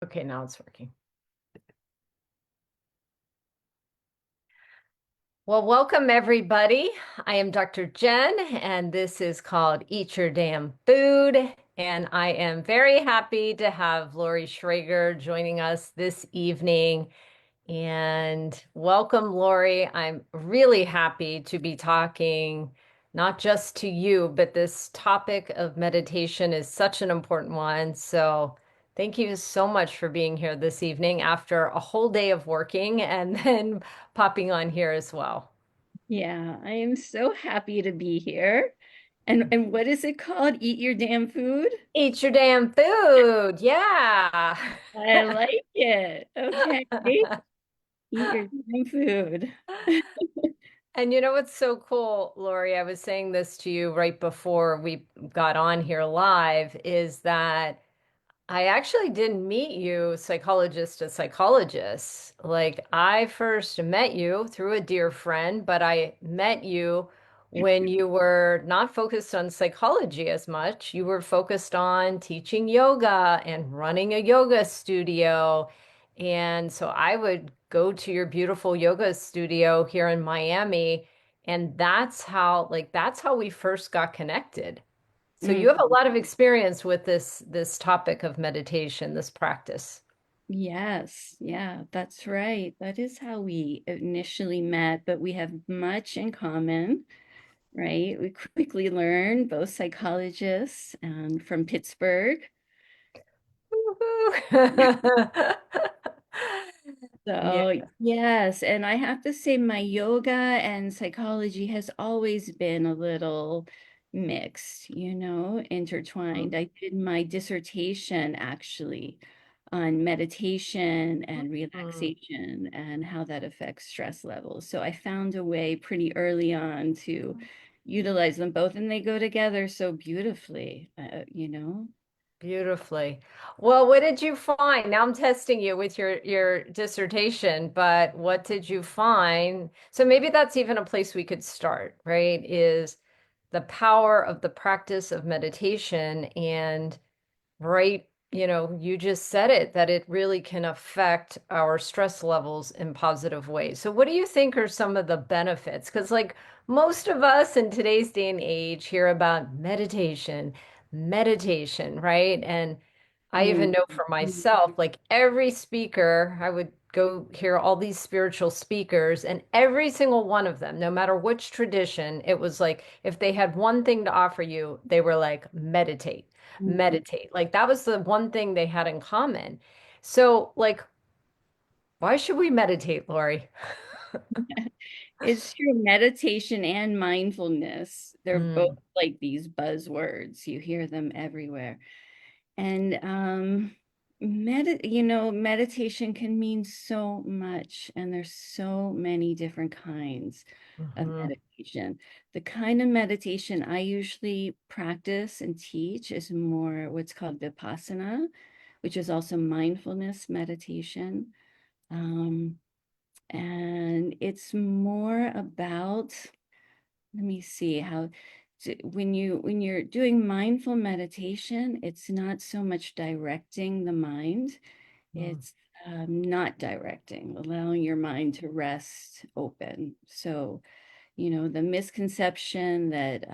Okay, now it's working. Well, welcome everybody. I am Dr. Jen, and this is called Eat Your Damn Food. And I am very happy to have Loree Shrager joining us this evening. And welcome, Loree. I'm really happy to be talking not just to you, but this topic of meditation is such an important one. So thank you so much for being here this evening after a whole day of working and then popping on here as well. Yeah, I am so happy to be here. And what is it called? Eat your damn food? Eat your damn food. Yeah. I like it. Okay. Eat your damn food. And you know what's so cool, Loree? I was saying this to you right before we got on here live, is that I actually didn't meet you psychologist to psychologist. Like I first met you through a dear friend, but I met you when you were not focused on psychology as much. You were focused on teaching yoga and running a yoga studio. And so I would go to your beautiful yoga studio here in Miami, and that's how we first got connected. So you have a Mhm. lot of experience with this topic of meditation, this practice. Yes, yeah, that's right. That is how we initially met, but we have much in common, right? We quickly learned, both psychologists and from Pittsburgh. Woohoo. Yeah. So, yes, and I have to say my yoga and psychology has always been a little mixed, intertwined. I did my dissertation actually on meditation and Mm, relaxation and how that affects stress levels. So I found a way pretty early on to utilize them both, and they go together so beautifully, beautifully. Well, what did you find? Now I'm testing you with your dissertation, but what did you find? So maybe that's even a place we could start, right? Is the power of the practice of meditation and right, you just said it, that it really can affect our stress levels in positive ways. So, what do you think are some of the benefits? Because, like, most of us in today's day and age hear about meditation, meditation, right? And I even Mm. know for myself, like, every speaker, I would go hear all these spiritual speakers, and every single one of them, no matter which tradition, it was like if they had one thing to offer you, they were like, meditate, Mm. meditate. Like that was the one thing they had in common. So, like, why should we meditate, Loree? It's true. Meditation and mindfulness, they're both Mm, like these buzzwords. You hear them everywhere. And meditation can mean so much, and there's so many different kinds of mhm, meditation. The kind of meditation I usually practice and teach is more what's called Vipassana, which is also mindfulness meditation. Um, and it's more about, let me see how when you're doing mindful meditation, it's not so much directing the mind, mm, it's not directing, allowing your mind to rest open. So the misconception that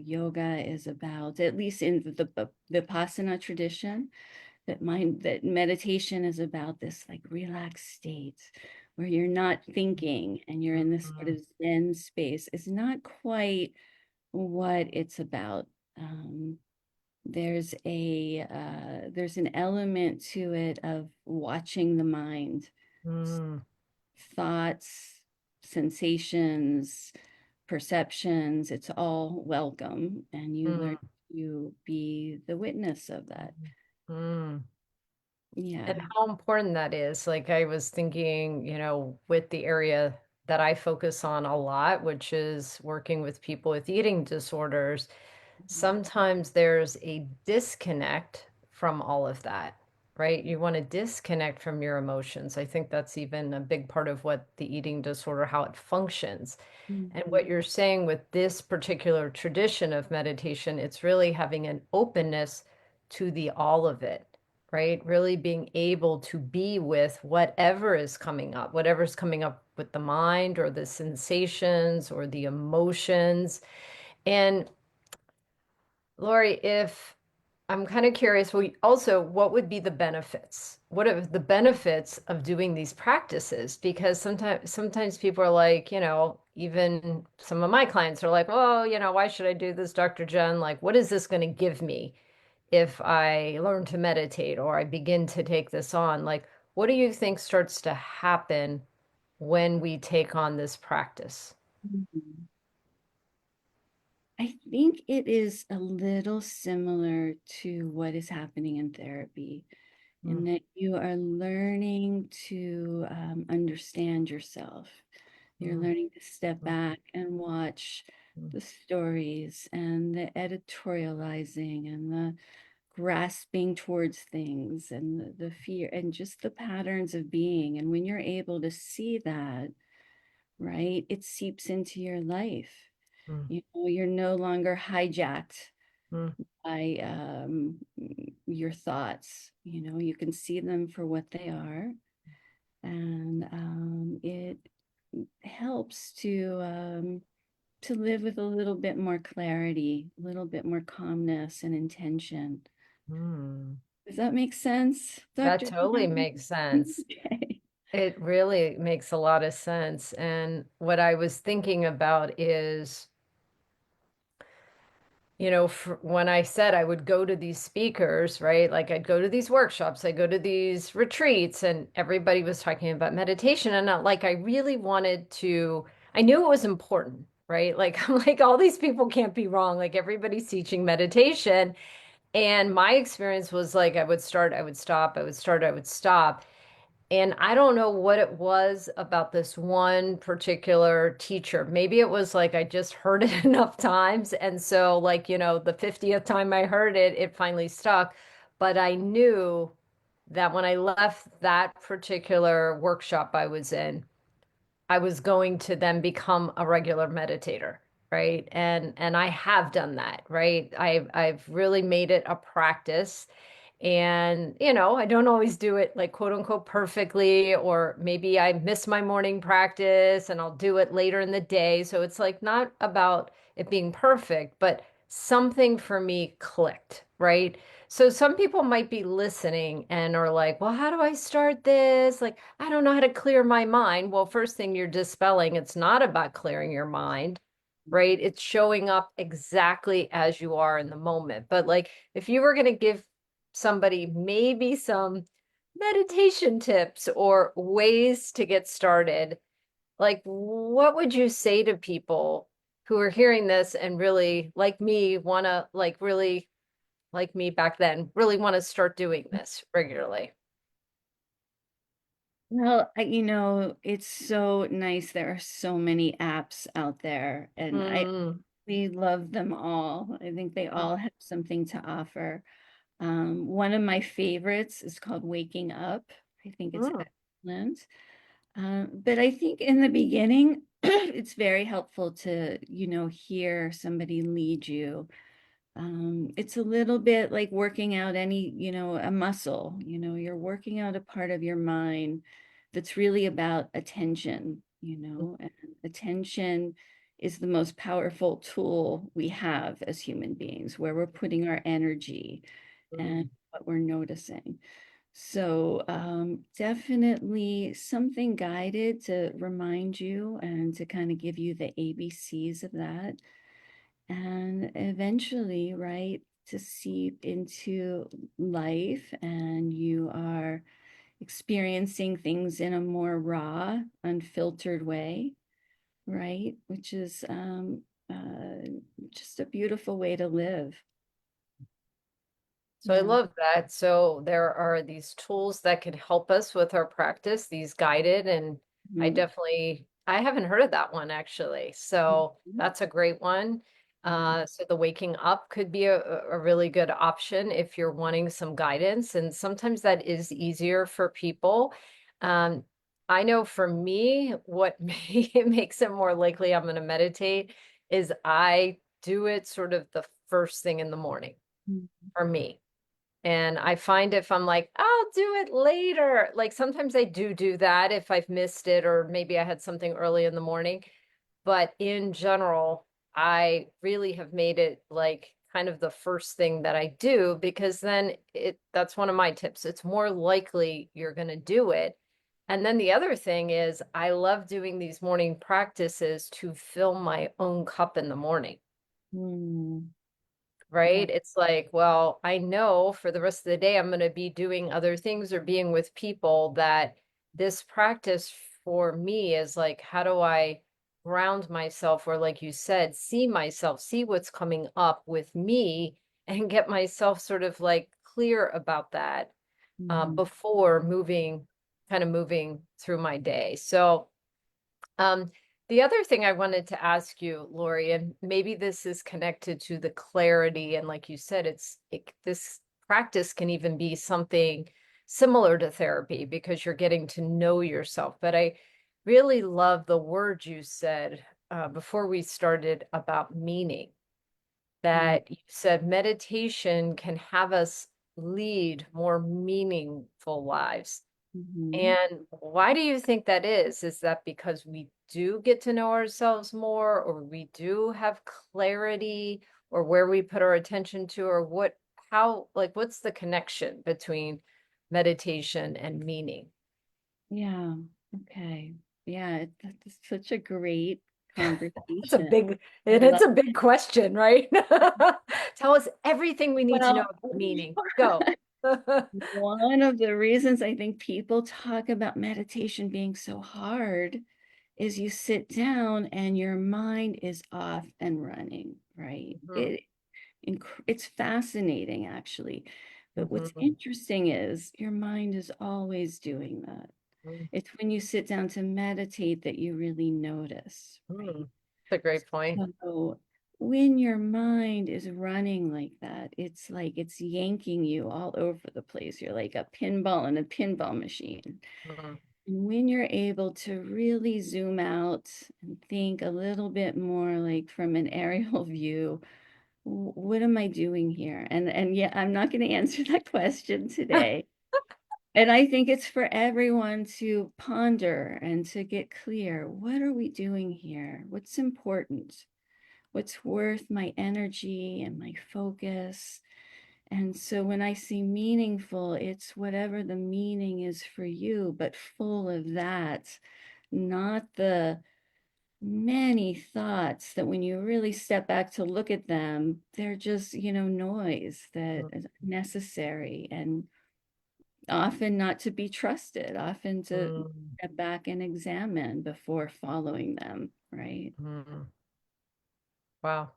yoga is about, at least in the Vipassana tradition, that meditation is about this like relaxed state where you're not thinking and you're in this sort mhm, of Zen space is not quite what it's about. There's an element to it of watching the mind, mm, thoughts, sensations, perceptions. It's all welcome, and you learn mm, to be the witness of that. mm. And Yeah. how important that is. Like I was thinking, with the area that I focus on a lot, which is working with people with eating disorders, sometimes there's a disconnect from all of that, right? You want to disconnect from your emotions. I think that's even a big part of what the eating disorder, how it functions. And Mhm. what you're saying with this particular tradition of meditation, it's really having an openness to the all of it. right? Really being able to be with whatever is coming up, whatever's coming up with the mind or the sensations or the emotions. And Loree, if I'm kind of curious, well, also, what would be the benefits? What are the benefits of doing these practices? Because sometimes people are like, even some of my clients are like, oh, why should I do this, Dr. Jen? Like, what is this going to give me if I learn to meditate or I begin to take this on? Like, what do you think starts to happen when we take on this practice? Mhm. I think it is a little similar to what is happening in therapy, in Mm, that you are learning to understand yourself. You're mm, learning to step mm, back and watch mm, the stories and the editorializing and the grasping towards things and the fear and just the patterns of being. And when you're able to see that, right, it seeps into your life. mm, You know, you're no longer hijacked mm, by your thoughts. You know, you can see them for what they are, and it helps to live with a little bit more clarity, a little bit more calmness and intention. mm. Does that make sense, That Dr. totally Jen? makes sense. Okay. It really makes a lot of sense. And what I was thinking about is, when I said I would go to these speakers, right? Like I'd go to these workshops, I go to these retreats, and everybody was talking about meditation. And like I really wanted to, I knew it was important, right? Like I'm like, all these people can't be wrong. Like everybody's teaching meditation. And my experience was like I would start, I would stop, I would start, I would stop. And I don't know what it was about this one particular teacher. Maybe it was like I just heard it enough times. And so, like, the 50th time I heard it, it finally stuck. But I knew that when I left that particular workshop I was in, I was going to then become a regular meditator, right? And I have done that, right? I've really made it a practice. And, I don't always do it like quote unquote perfectly, or maybe I miss my morning practice and I'll do it later in the day. So it's like not about it being perfect, but something for me clicked, right? So some people might be listening and are like, well, how do I start this? Like, I don't know how to clear my mind. Well, first thing you're dispelling, it's not about clearing your mind, right? It's showing up exactly as you are in the moment. But like, if you were going to give somebody maybe some meditation tips or ways to get started, like what would you say to people who are hearing this and really, like me, want to like really like me back then, really want to start doing this regularly? Well, it's so nice. There are so many apps out there, and Mm, we love them all. I think they mm, all have something to offer. One of my favorites is called Waking Up. I think it's mm, excellent. But I think in the beginning, it's very helpful to, hear somebody lead you. It's a little bit like working out a muscle. You're working out a part of your mind that's really about attention, and attention is the most powerful tool we have as human beings, where we're putting our energy and mm. what we're noticing. So, definitely something guided to remind you and to kind of give you the ABCs of that. And eventually, right, to seep into life, and you are experiencing things in a more raw, unfiltered way, right? Which is just a beautiful way to live. So I Yeah. love that. So there are these tools that can help us with our practice, these guided, and Mhm. I haven't heard of that one actually. So Mhm. that's a great one. Mhm. So the waking up could be a really good option if you're wanting some guidance. And sometimes that is easier for people. Um, I know for me, what makes it more likely I'm going to meditate is I do it sort of the first thing in the morning Mhm. for me. And I find if I'm like, I'll do it later, like sometimes I do that if I've missed it or maybe I had something early in the morning. But in general, I really have made it like kind of the first thing that I do because then that's one of my tips. It's more likely you're going to do it. And then the other thing is I love doing these morning practices to fill my own cup in the morning, Mm, yeah. right? It's like, well, I know for the rest of the day I'm going to be doing other things or being with people that this practice for me is like, how do I ground myself or like you said, see myself, see what's coming up with me and get myself sort of like clear about that Mhm. before moving through my day. So um, the other thing I wanted to ask you, Loree, and maybe this is connected to the clarity, and like you said, this practice can even be something similar to therapy because you're getting to know yourself. But I really love the word you said before we started about meaning, Mm, that you said meditation can have us lead more meaningful lives. mhm. And why do you think that is? Is that because we do get to know ourselves more, or we do have clarity, or where we put our attention to, or what's the connection between meditation and meaning? Yeah. Okay. Yeah, that's such a great It's a conversation. big, I and it's love, a big question, right? Tell us everything we need to know well, about meaning. Go. one of the reasons I think people talk about meditation being so hard is you sit down and your mind is off and running, right? Mhm, It's fascinating actually. But what's mhm, interesting is your mind is always doing that. mhm, It's when you sit down to meditate that you really notice, right? mhm. That's a great point. So when your mind is running like that, it's like it's yanking you all over the place. You're like a pinball in a pinball machine. Mhm, And when you're able to really zoom out and think a little bit more like from an aerial view, what am I doing here? And yeah, I'm not going to answer that question today. And I think it's for everyone to ponder and to get clear. What are we doing here? What's important? What's worth my energy and my focus? And so when I see meaningful, it's whatever the meaning is for you, but full of that, not the many thoughts that when you really step back to look at them, they're just, noise that mhm, is necessary and often not to be trusted, often to mhm, step back and examine before following them, right? mhm. Wow.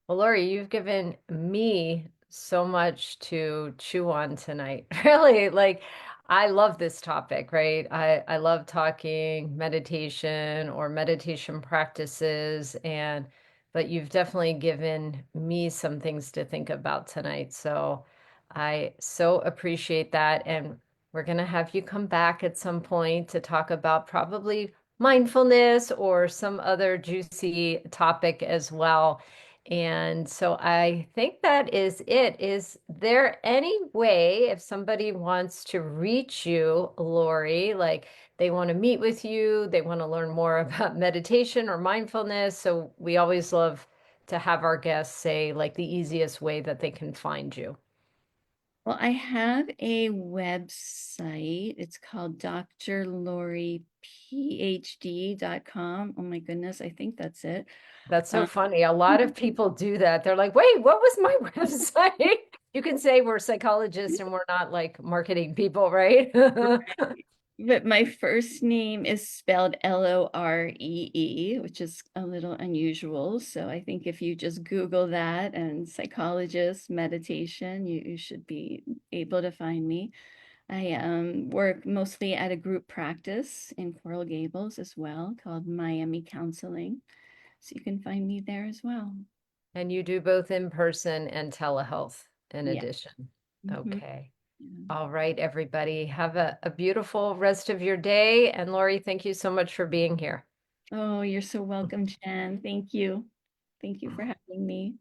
Well, Lori, you've given me so much to chew on tonight. Really, like I love this topic, right? I love talking meditation or meditation practices but you've definitely given me some things to think about tonight. So I so appreciate that. And we're going to have you come back at some point to talk about probably mindfulness or some other juicy topic as well. And so I think that is it. Is there any way if somebody wants to reach you, Lori, like they want to meet with you, they want to learn more about meditation or mindfulness? So we always love to have our guests say like the easiest way that they can find you. Well, I have a website. It's called drloreephd.com. Oh my goodness, I think that's it. That's so Um, funny. A lot of people do that. They're like, wait, what was my website? You can say we're psychologists and we're not like marketing people, right? but my first name is spelled Loree, which is a little unusual. So I think if you just Google that and psychologist meditation, you should be able to find me. I work mostly at a group practice in Coral Gables as well called Miami Counseling. So you can find me there as well. And you do both in person and telehealth in Yeah. addition. Mhm. Okay. Yeah. All right, everybody. Have a beautiful rest of your day. And Lori, thank you so much for being here. Oh, you're so welcome, Jen. Thank you. Thank you for having me.